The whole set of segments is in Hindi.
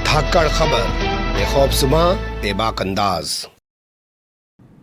धाकड़ खबर, बेखौफज़ुबां, बेबाक अंदाज।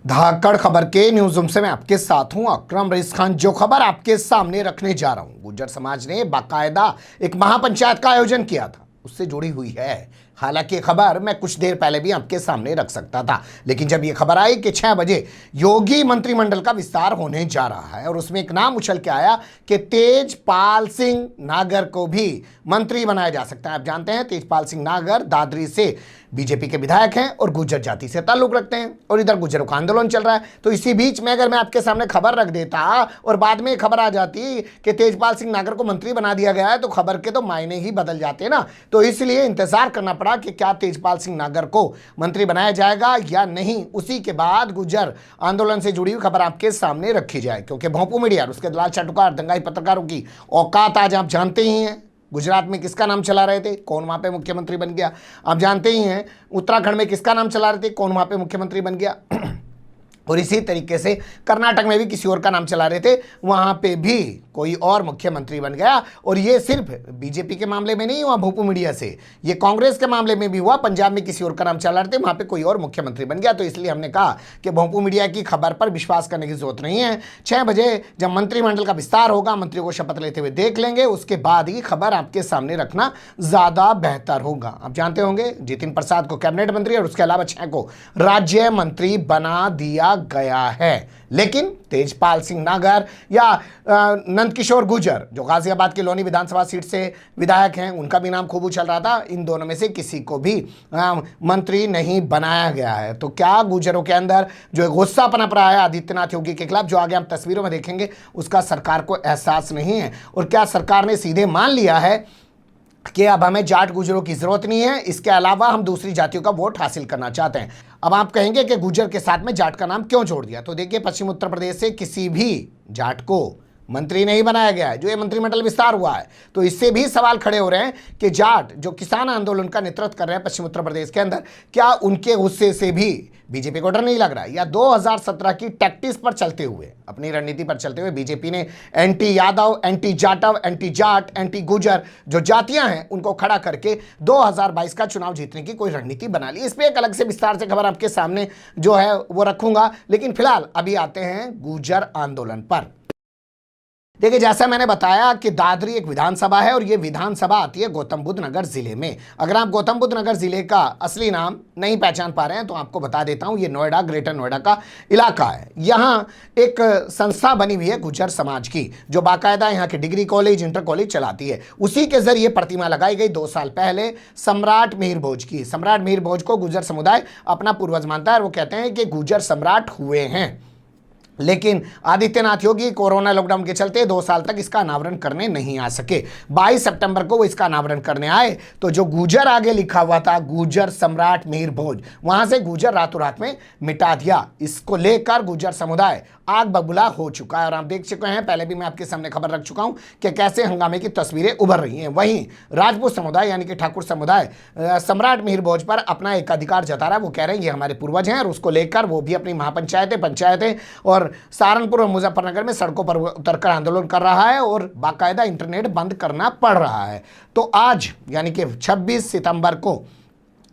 धाकड़ खबर के न्यूज रूम से मैं आपके साथ हूं अकरम रईस खान। जो खबर आपके सामने रखने जा रहा हूं, गुर्जर समाज ने बाकायदा एक महापंचायत का आयोजन किया था, उससे जुड़ी हुई है। हालांकि खबर मैं कुछ देर पहले भी आपके सामने रख सकता था, लेकिन जब यह खबर आई कि 6 बजे योगी मंत्रिमंडल का विस्तार होने जा रहा है और उसमें एक नाम उछल के आया कि तेजपाल सिंह नागर को भी मंत्री बनाया जा सकता है। आप जानते हैं तेजपाल सिंह नागर दादरी से बीजेपी के विधायक हैं और गुर्जर जाति से ताल्लुक रखते हैं और इधर गुर्जरों का आंदोलन चल रहा है। तो इसी बीच में अगर मैं आपके सामने खबर रख देता और बाद में खबर आ जाती कि तेजपाल सिंह नागर को मंत्री बना दिया गया है, तो खबर के तो मायने ही बदल जाते ना। तो इसलिए इंतजार करना पड़ा कि क्या तेजपाल सिंह नागर को मंत्री बनाया जाएगा या नहीं। उसी के बाद गुर्जर आंदोलन से जुड़ी हुई खबर आपके सामने रखी जाए, क्योंकि भोंपू मीडिया और उसके दलाल चाटुकार दंगाई पत्रकारों की औकात आज आप जानते ही हैं। गुजरात में किसका नाम चला रहे थे, कौन वहां पे मुख्यमंत्री बन गया, आप जानते ही हैं। उत्तराखंड में किसका नाम चला रहे थे, कौन वहां पे मुख्यमंत्री बन गया। और इसी तरीके से कर्नाटक में भी किसी और का नाम चला रहे थे, वहां पे भी कोई और मुख्यमंत्री बन गया। और ये सिर्फ बीजेपी के मामले में नहीं हुआ भोंपू मीडिया से, ये कांग्रेस के मामले में भी हुआ। पंजाब में किसी और का नाम चला रहे थे, वहां पे कोई और मुख्यमंत्री बन गया। तो इसलिए हमने कहा कि भोंपू मीडिया की खबर पर विश्वास करने की जरूरत नहीं है। 6 बजे जब मंत्रिमंडल का विस्तार होगा, मंत्रियों को शपथ लेते हुए देख लेंगे, उसके बाद ही खबर आपके सामने रखना ज्यादा बेहतर होगा। आप जानते होंगे जितिन प्रसाद को कैबिनेट मंत्री और उसके अलावा 6 को राज्य मंत्री बना दिया गया है। लेकिन तेजपाल सिंह नागर या नंदकिशोर गुर्जर जो गाजियाबाद की लोनी विधानसभा सीट से विधायक हैं, उनका भी नाम खूब उछल रहा था। इन दोनों में से किसी को भी मंत्री नहीं बनाया गया है। तो क्या गुर्जरों के अंदर जो गुस्सा पनप रहा है आदित्यनाथ योगी के खिलाफ, जो आगे हम तस्वीरों में देखेंगे, उसका सरकार को एहसास नहीं है? और क्या सरकार ने सीधे मान लिया है कि अब हमें जाट गुर्जरों की जरूरत नहीं है, इसके अलावा हम दूसरी जातियों का वोट हासिल करना चाहते हैं? अब आप कहेंगे कि गुर्जर के साथ में जाट का नाम क्यों जोड़ दिया? तो देखिए, पश्चिम उत्तर प्रदेश से किसी भी जाट को मंत्री नहीं बनाया गया है। जो ये मंत्रिमंडल विस्तार हुआ है, तो इससे भी सवाल खड़े हो रहे हैं कि जाट जो किसान आंदोलन का नेतृत्व कर रहे हैं पश्चिम उत्तर प्रदेश के अंदर, क्या उनके गुस्से से भी बीजेपी को डर नहीं लग रहा है? या 2017 की टैक्टिक्स पर चलते हुए, अपनी रणनीति पर चलते हुए बीजेपी ने anti Yadav, anti Jatav, anti Jat, anti Gurjar जो जातियां हैं उनको खड़ा करके 2022 का चुनाव जीतने की कोई रणनीति बना ली? इस पर एक अलग से विस्तार से खबर आपके सामने जो है वो रखूंगा। लेकिन फिलहाल अभी आते हैं गुर्जर आंदोलन पर। देखिए, जैसा मैंने बताया कि दादरी एक विधानसभा है और ये विधानसभा आती है गौतम बुद्ध नगर जिले में। अगर आप गौतम बुद्ध नगर जिले का असली नाम नहीं पहचान पा रहे हैं तो आपको बता देता हूं, ये नोएडा, ग्रेटर नोएडा का इलाका है। यहाँ एक संस्था बनी हुई है गुर्जर समाज की, जो बाकायदा यहाँ के डिग्री कॉलेज, इंटर कॉलेज चलाती है। उसी के जरिए प्रतिमा लगाई गई 2 साल पहले सम्राट मिहिर भोज की। सम्राट मिहिर भोज को गुर्जर समुदाय अपना पूर्वज मानता है और वो कहते हैं कि गुर्जर सम्राट हुए हैं। लेकिन आदित्यनाथ योगी कोरोना लॉकडाउन के चलते 2 साल तक इसका अनावरण करने नहीं आ सके। 22 सितंबर को वो इसका अनावरण करने आए, तो जो गुर्जर आगे लिखा हुआ था गुर्जर सम्राट मिहिर भोज, वहां से गुर्जर रातों रात में मिटा दिया। इसको लेकर गुर्जर समुदाय आग बबूला हो चुका है और आप देख चुके हैं, पहले भी मैं आपके सामने खबर रख चुका हूं कि कैसे हंगामे की तस्वीरें उभर रही हैं। वहीं राजपूत समुदाय यानी कि ठाकुर समुदाय सम्राट मिहिर भोज पर अपना एक अधिकार जता रहा है। वो कह रहे हैं ये हमारे पूर्वज हैं और उसको लेकर वो भी अपनी महापंचायतें, पंचायतें और सहारनपुर और मुजफ्फरनगर में सड़कों पर उतरकर आंदोलन कर रहा है और बाकायदा इंटरनेट बंद करना पड़ रहा है। तो आज यानी कि 26 सितंबर को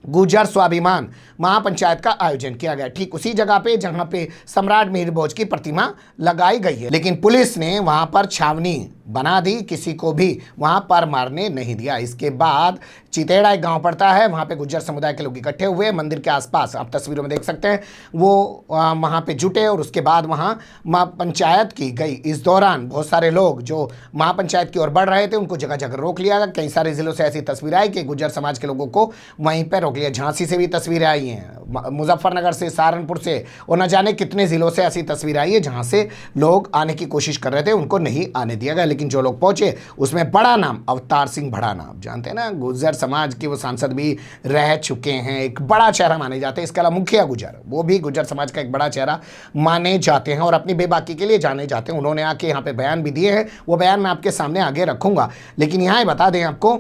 गुर्जर स्वाभिमान महापंचायत का आयोजन किया गया, ठीक उसी जगह पे जहां पे सम्राट मिहिर भोज की प्रतिमा लगाई गई है। लेकिन पुलिस ने वहां पर छावनी बना दी, किसी को भी वहां पर मारने नहीं दिया। इसके बाद चितेड़ा एक गांव पड़ता है, वहां पे गुर्जर समुदाय के लोग इकट्ठे हुए मंदिर के आसपास, आप तस्वीरों में देख सकते हैं, वो वहां पे जुटे और उसके बाद वहां महापंचायत की गई। इस दौरान बहुत सारे लोग जो महापंचायत की ओर बढ़ रहे थे उनको जगह जगह रोक लिया गया। कई सारे जिलों से ऐसी तस्वीर आई कि गुर्जर समाज के लोगों को वहीं पर रोक लिया। झांसी से भी तस्वीरें आई हैं, मुजफ्फरनगर से, सहारनपुर से और न जाने कितने जिलों से ऐसी तस्वीर आई है जहां से लोग आने की कोशिश कर रहे थे, उनको नहीं आने दिया गया। लेकिन जो लोग पहुंचे उसमें बड़ा नाम अवतार सिंह भड़ाना, आप जानते हैं ना, गुर्जर समाज के वो सांसद भी रह चुके हैं, एक बड़ा चेहरा माने जाते हैं। इसके अलावा मुखिया गुर्जर, वो भी गुर्जर समाज का एक बड़ा चेहरा माने जाते हैं और अपनी बेबाकी के लिए जाने जाते हैं। उन्होंने आके यहाँ पे बयान भी दिए हैं, वो बयान मैं आपके सामने आगे रखूंगा। लेकिन यहाँ बता दें आपको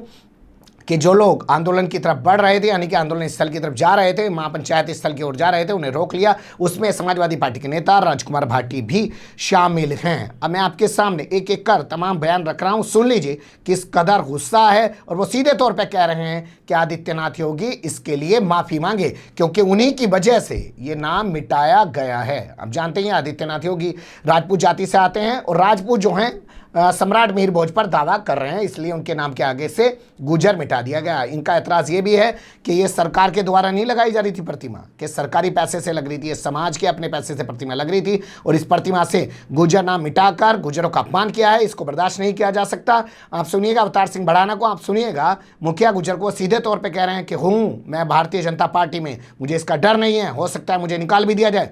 कि जो लोग आंदोलन की तरफ बढ़ रहे थे, यानी कि आंदोलन स्थल की तरफ जा रहे थे, महापंचायत स्थल की ओर जा रहे थे, उन्हें रोक लिया। उसमें समाजवादी पार्टी के नेता राजकुमार भाटी भी शामिल हैं। अब मैं आपके सामने एक एक कर तमाम बयान रख रहा हूं, सुन लीजिए किस कदर गुस्सा है। और वो सीधे तौर पर कह रहे हैं कि आदित्यनाथ योगी इसके लिए माफी मांगे, क्योंकि उन्हीं की वजह से ये नाम मिटाया गया है। अब जानते हैं आदित्यनाथ योगी राजपूत जाति से आते हैं और राजपूत जो हैं सम्राट मिहिर भोज पर दावा कर रहे हैं, इसलिए उनके नाम के आगे से गुजर मिटा दिया गया। इनका एतराज़ ये भी है कि ये सरकार के द्वारा नहीं लगाई जा रही थी प्रतिमा, कि सरकारी पैसे से लग रही थी, ये समाज के अपने पैसे से प्रतिमा लग रही थी और इस प्रतिमा से गुजर नाम मिटाकर गुजरों का अपमान किया है। इसको बर्दाश्त नहीं किया जा सकता। आप सुनिएगा अवतार सिंह भड़ाना को, आप सुनिएगा मुखिया गुजर को सीधे तौर पर कह रहे हैं कि हूँ मैं भारतीय जनता पार्टी में, मुझे इसका डर नहीं है, हो सकता है मुझे निकाल भी दिया जाए,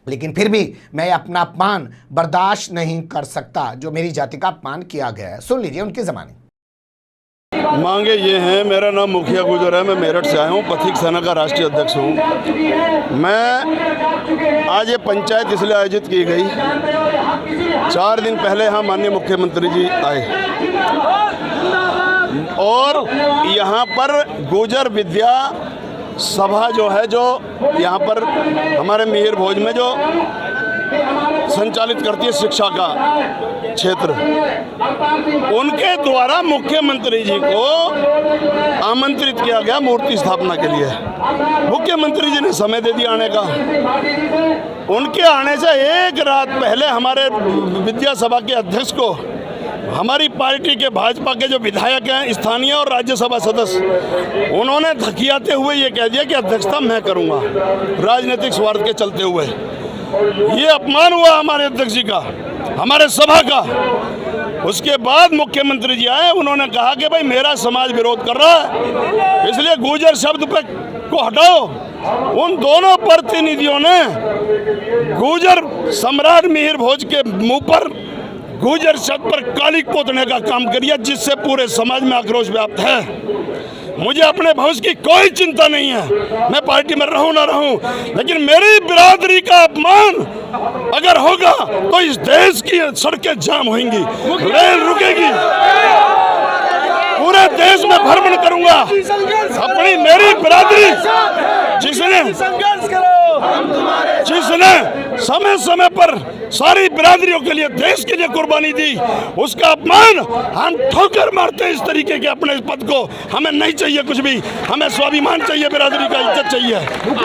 लेकिन फिर भी मैं अपना अपमान बर्दाश्त नहीं कर सकता जो मेरी जाति का अपमान किया गया है। सुन लीजिए उनकी ज़बानी। मांगे ये हैं। मेरा नाम मुखिया गुजर है, मैं मेरठ से आया हूँ, पथिक सेना का राष्ट्रीय अध्यक्ष हूँ। मैं आज ये पंचायत इसलिए आयोजित की गई, 4 दिन पहले यहाँ माननीय मुख्यमंत्री जी आए और यहाँ पर गुजर विद्या सभा जो है, जो यहाँ पर हमारे मिहिर भोज में जो संचालित करती है शिक्षा का क्षेत्र, उनके द्वारा मुख्यमंत्री जी को आमंत्रित किया गया मूर्ति स्थापना के लिए। मुख्यमंत्री जी ने समय दे दिया आने का। उनके आने से एक रात पहले हमारे विद्या सभा के अध्यक्ष को हमारी पार्टी के भाजपा के जो विधायक हैं, स्थानीय और राज्यसभा सदस्य, उन्होंने धकियाते हुए ये कह दिया कि अध्यक्षता मैं करूंगा, राजनीतिक स्वार्थ के चलते हुए। ये अपमान हुआ हमारे अध्यक्ष जी का, हमारे सभा का। उसके बाद मुख्यमंत्री जी आए, उन्होंने कहा कि भाई मेरा समाज विरोध कर रहा है, इसलिए गुजर शब्द पे को हटाओ। उन दोनों प्रतिनिधियों ने गुजर सम्राट मिहिर भोज के मुंह पर गुजर शब्द पर कालिक पोतने का काम करिए, जिससे पूरे समाज में आक्रोश व्याप्त है। मुझे अपने भविष्य की कोई चिंता नहीं है, मैं पार्टी में रहूं ना रहूं, लेकिन मेरी बिरादरी का अपमान अगर होगा तो इस देश की सड़कें जाम होंगी, रेल रुकेगी, पूरे देश में भ्रमण करूंगा। अपनी मेरी बिरादरी जिसने समय समय पर सारी बिरादरियों के लिए, देश के लिए कुर्बानी दी, उसका अपमान हम ठोकर मारते हैं। इस तरीके के अपने पद को हमें नहीं चाहिए कुछ भी, हमें स्वाभिमान चाहिए, बिरादरी का इज्जत चाहिए।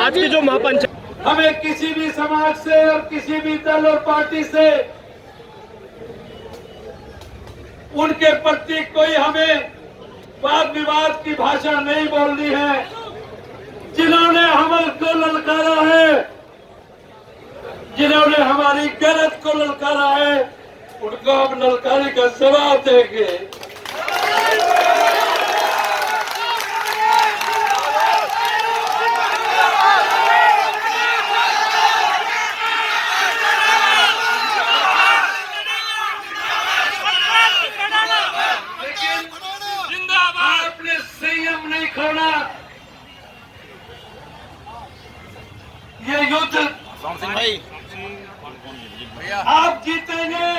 आज की जो महापंचायत, हमें किसी भी समाज से और किसी भी दल और पार्टी से उनके प्रति कोई हमें वाद विवाद की भाषा नहीं बोलनी है। जिन्होंने हमको ललकारा है, जिन्होंने हमारी गलत को ललकारा है, उनको हम ललकारी का जवाब देंगे। लेकिन आपने संयम नहीं खोना। ये युद्ध आप जीतेंगे।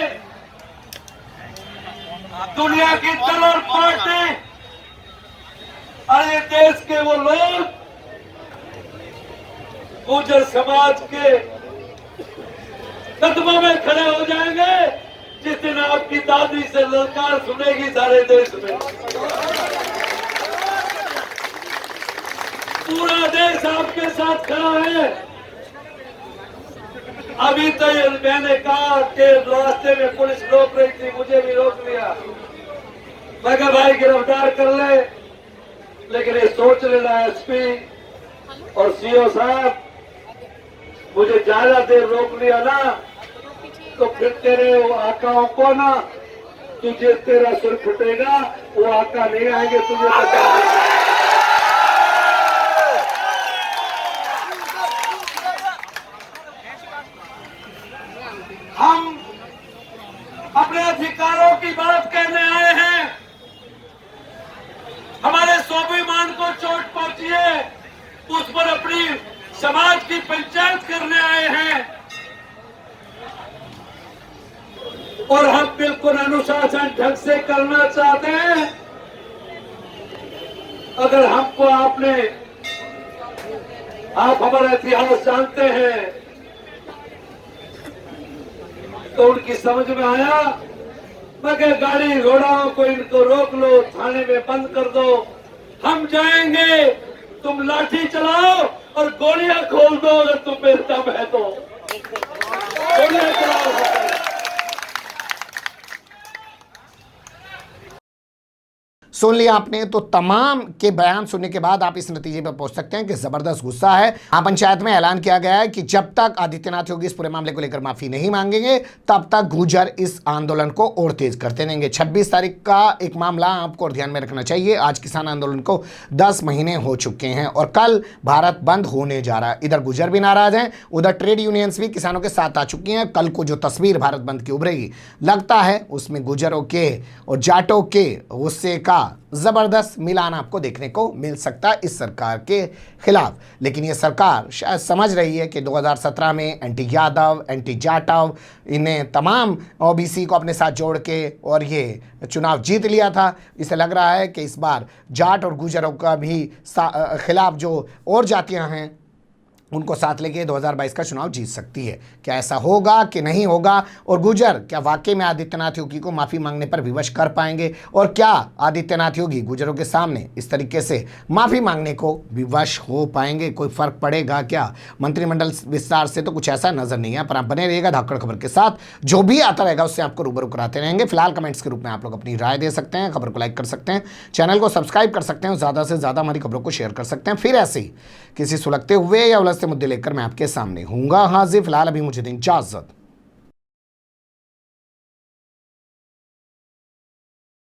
दुनिया की दल और पार्टी और ये देश के वो लोग गुजर समाज के कदमों में खड़े हो जाएंगे जिस दिन आपकी दादी से ललकार सुनेगी सारे देश में। पूरा देश आपके साथ खड़ा है। अभी तो मैंने कहा कि रास्ते में पुलिस रोक रही थी, मुझे भी रोक लिया। मैं कहा भाई गिरफ्तार कर ले, लेकिन ये सोच लेना एसपी और सीओ साहब, मुझे ज्यादा देर रोक लिया ना तो फिर तेरे वो आकाओं को ना, तुझे तेरा सिर फुटेगा, वो आका नहीं आएंगे तुझे बचाने। हम अपने अधिकारों की बात करने आए हैं। हमारे स्वाभिमान को चोट पहुंची है, उस पर अपनी समाज की पंचायत करने आए हैं और हम बिल्कुल अनुशासन ढंग से करना चाहते हैं। अगर हमको आप हमारा इतिहास जानते हैं तो उनकी समझ में आया, मगर गाड़ी घोड़ाओं को इनको रोक लो, थाने में बंद कर दो, हम जाएंगे, तुम लाठी चलाओ और गोलियां खोल दो, अगर तुम में दम है तो गोलियां चलाओ। सुन लिया आपने। तो तमाम के बयान सुनने के बाद आप इस नतीजे पर पहुंच सकते हैं कि जबरदस्त गुस्सा है। महापंचायत में ऐलान किया गया है कि जब तक आदित्यनाथ योगी इस पूरे मामले को लेकर माफी नहीं मांगेंगे तब तक गुर्जर इस आंदोलन को और तेज करते रहेंगे। 26 तारीख का एक मामला आपको ध्यान में रखना चाहिए। आज किसान आंदोलन को 10 महीने हो चुके हैं और कल भारत बंद होने जा रहा है। इधर गुर्जर भी नाराज हैं, उधर ट्रेड यूनियंस भी किसानों के साथ आ चुकी हैं। कल को जो तस्वीर भारत बंद की उभरेगी, लगता है उसमें गुर्जरों के और जाटों के गुस्से का जबरदस्त मिलान आपको देखने को मिल सकता है इस सरकार के खिलाफ। लेकिन ये सरकार शायद समझ रही है कि 2017 में एंटी यादव, एंटी जाटव, इन्हें तमाम ओबीसी को अपने साथ जोड़ के और ये चुनाव जीत लिया था। इसे लग रहा है कि इस बार जाट और गुर्जरों का भी खिलाफ जो और जातियां हैं उनको साथ लेके 2022 का चुनाव जीत सकती है। क्या ऐसा होगा कि नहीं होगा? और गुर्जर क्या वाकई में आदित्यनाथ योगी को माफ़ी मांगने पर विवश कर पाएंगे? और क्या आदित्यनाथ योगी गुर्जरों के सामने इस तरीके से माफ़ी मांगने को विवश हो पाएंगे? कोई फ़र्क पड़ेगा क्या? मंत्रिमंडल विस्तार से तो कुछ ऐसा नज़र नहीं है। पर आप बने रहिएगा धाकड़ खबर के साथ, जो भी आता रहेगा उससे आपको रूबरू कराते रहेंगे। फिलहाल कमेंट्स के रूप में आप लोग अपनी राय दे सकते हैं, खबर को लाइक कर सकते हैं, चैनल को सब्सक्राइब कर सकते हैं, ज़्यादा से ज़्यादा हमारी खबरों को शेयर कर सकते हैं। फिर ऐसे ही किसी सुलगते हुए या उलझते मुद्दे लेकर मैं आपके सामने हूँगा हाजिर। फिलहाल अभी मुझे दें इजाज़त।